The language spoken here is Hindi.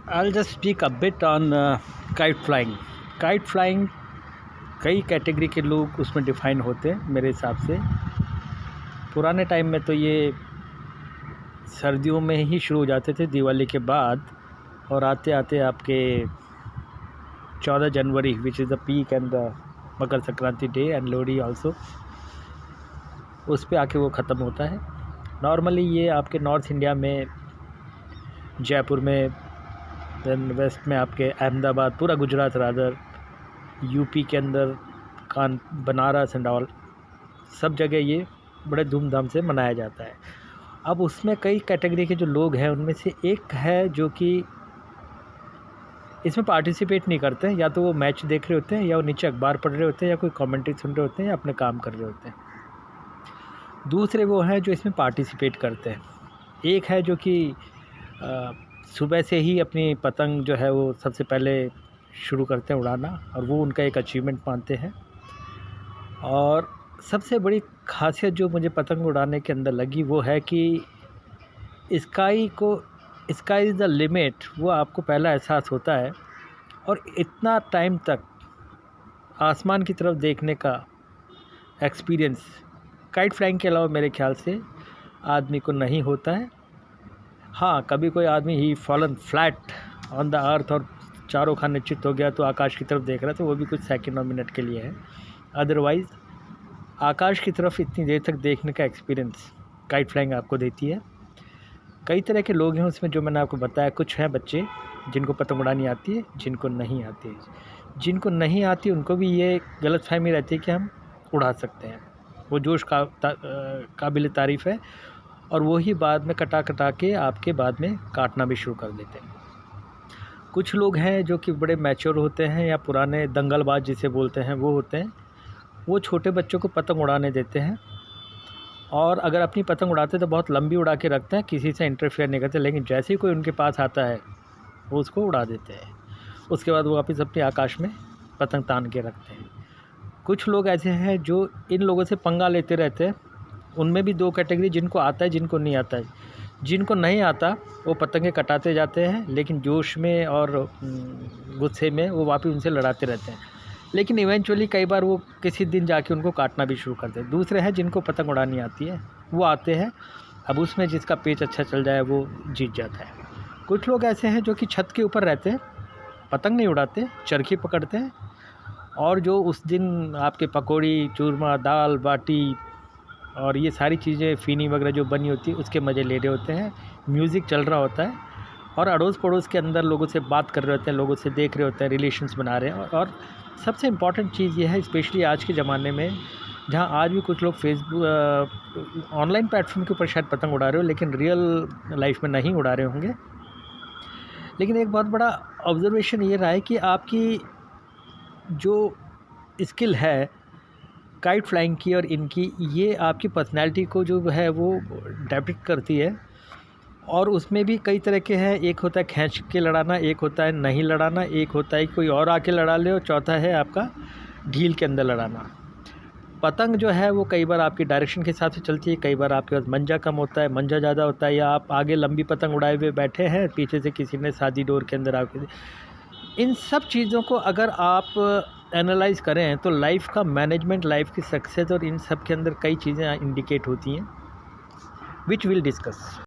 I'll just speak a bit on kite flying. Kite flying कई कैटेगरी के लोग उसमें डिफ़ाइन होते हैं मेरे हिसाब से। पुराने टाइम में तो ये सर्दियों में ही शुरू हो जाते थे दिवाली के बाद, और आते आते आपके 14 January which is the peak and the Makar Sankranti day and Lohri also, उस पे आके वो ख़त्म होता है। नॉर्मली ये आपके नॉर्थ इंडिया में, जयपुर में, देन वेस्ट में आपके अहमदाबाद, पूरा गुजरात रादर, यूपी के अंदर बनारस एंड ऑल, सब जगह ये बड़े धूमधाम से मनाया जाता है। अब उसमें कई कैटेगरी के जो लोग हैं, उनमें से एक है जो कि इसमें पार्टिसिपेट नहीं करते हैं, या तो वो मैच देख रहे होते हैं, या वो नीचे अखबार पढ़ रहे होते हैं, या कोई कमेंट्री सुन रहे होते हैं, या अपने काम कर रहे होते हैं। दूसरे वो हैं जो इसमें पार्टिसिपेट करते हैं। एक है जो कि सुबह से ही अपनी पतंग जो है वो सबसे पहले शुरू करते हैं उड़ाना, और वो उनका एक अचीवमेंट मानते हैं। और सबसे बड़ी खासियत जो मुझे पतंग उड़ाने के अंदर लगी वो है कि स्काई इज़ द लिमिट, वो आपको पहला एहसास होता है। और इतना टाइम तक आसमान की तरफ देखने का एक्सपीरियंस काइट फ्लाइंग के अलावा मेरे ख्याल से आदमी को नहीं होता है। हाँ, कभी कोई आदमी ही fallen flat on the earth और चारों खाने चित हो गया तो आकाश की तरफ देख रहा है, तो वो भी कुछ सेकंड और मिनट के लिए है। अदरवाइज़ आकाश की तरफ इतनी देर तक देखने का एक्सपीरियंस काइट फ्लाइंग आपको देती है। कई तरह के लोग हैं उसमें, जो मैंने आपको बताया। कुछ हैं बच्चे जिनको पतंग उड़ानी आती है, जिनको नहीं आती है। जिनको नहीं आती उनको भी ये गलतफहमी रहती है कि हम उड़ा सकते हैं। वो जोश काबिल तारीफ़ है, और वही बाद में कटा के आपके बाद में काटना भी शुरू कर देते हैं। कुछ लोग हैं जो कि बड़े मैच्योर होते हैं, या पुराने दंगलबाज जिसे बोलते हैं वो होते हैं। वो छोटे बच्चों को पतंग उड़ाने देते हैं, और अगर अपनी पतंग उड़ाते तो बहुत लंबी उड़ा के रखते हैं, किसी से इंटरफेयर नहीं करते। लेकिन जैसे ही कोई उनके पास आता है वो उसको उड़ा देते हैं। उसके बाद वो वापस अपने आकाश में पतंग तान के रखते हैं। कुछ लोग ऐसे हैं जो इन लोगों से पंगा लेते रहते हैं। उनमें भी दो कैटेगरी, जिनको आता है, जिनको नहीं आता है। जिनको नहीं आता वो पतंगे कटाते जाते हैं, लेकिन जोश में और गुस्से में वो वापस उनसे लड़ाते रहते हैं। लेकिन इवेंचुअली कई बार वो किसी दिन जाके उनको काटना भी शुरू करते हैं। दूसरे हैं जिनको पतंग उड़ानी आती है, वो आते हैं। अब उसमें जिसका पेच अच्छा चल जाए वो जीत जाता है। कुछ लोग ऐसे हैं जो कि छत के ऊपर रहते हैं, पतंग नहीं उड़ाते, चरखी पकड़ते हैं, और जो उस दिन आपके पकौड़ी, चूरमा, दाल बाटी और ये सारी चीज़ें फ़ीनी वगैरह जो बनी होती है उसके मज़े ले रहे होते हैं। म्यूज़िक चल रहा होता है, और अड़ोस पड़ोस के अंदर लोगों से बात कर रहे होते हैं, लोगों से देख रहे होते हैं, रिलेशंस बना रहे हैं। और सबसे इम्पॉर्टेंट चीज़ ये है, स्पेशली आज के ज़माने में, जहाँ आज भी कुछ लोग फेसबुक ऑनलाइन प्लेटफॉर्म के ऊपर शायद पतंग उड़ा रहे हो, लेकिन रियल लाइफ में नहीं उड़ा रहे होंगे। लेकिन एक बहुत बड़ा ऑब्जर्वेशन ये रहा है कि आपकी जो स्किल है काइट फ्लाइंग की और इनकी, ये आपकी पर्सनैलिटी को जो है वो डिपिक्ट करती है। और उसमें भी कई तरह के हैं। एक होता है खींच के लड़ाना, एक होता है नहीं लड़ाना, एक होता है कोई और आके लड़ा ले, और चौथा है आपका ढील के अंदर लड़ाना। पतंग जो है वो कई बार आपकी डायरेक्शन के हिसाब से चलती है, कई बार आपके पास मंजा कम होता है, मंजा ज़्यादा होता है, या आप आगे लंबी पतंग उड़ाए हुए बैठे हैं, पीछे से किसी ने सादी डोर के अंदर आके। इन सब चीज़ों को अगर आप एनालाइज़ करें तो लाइफ का मैनेजमेंट, लाइफ की सक्सेस और इन सब के अंदर कई चीज़ें इंडिकेट होती हैं, विच विल डिस्कस।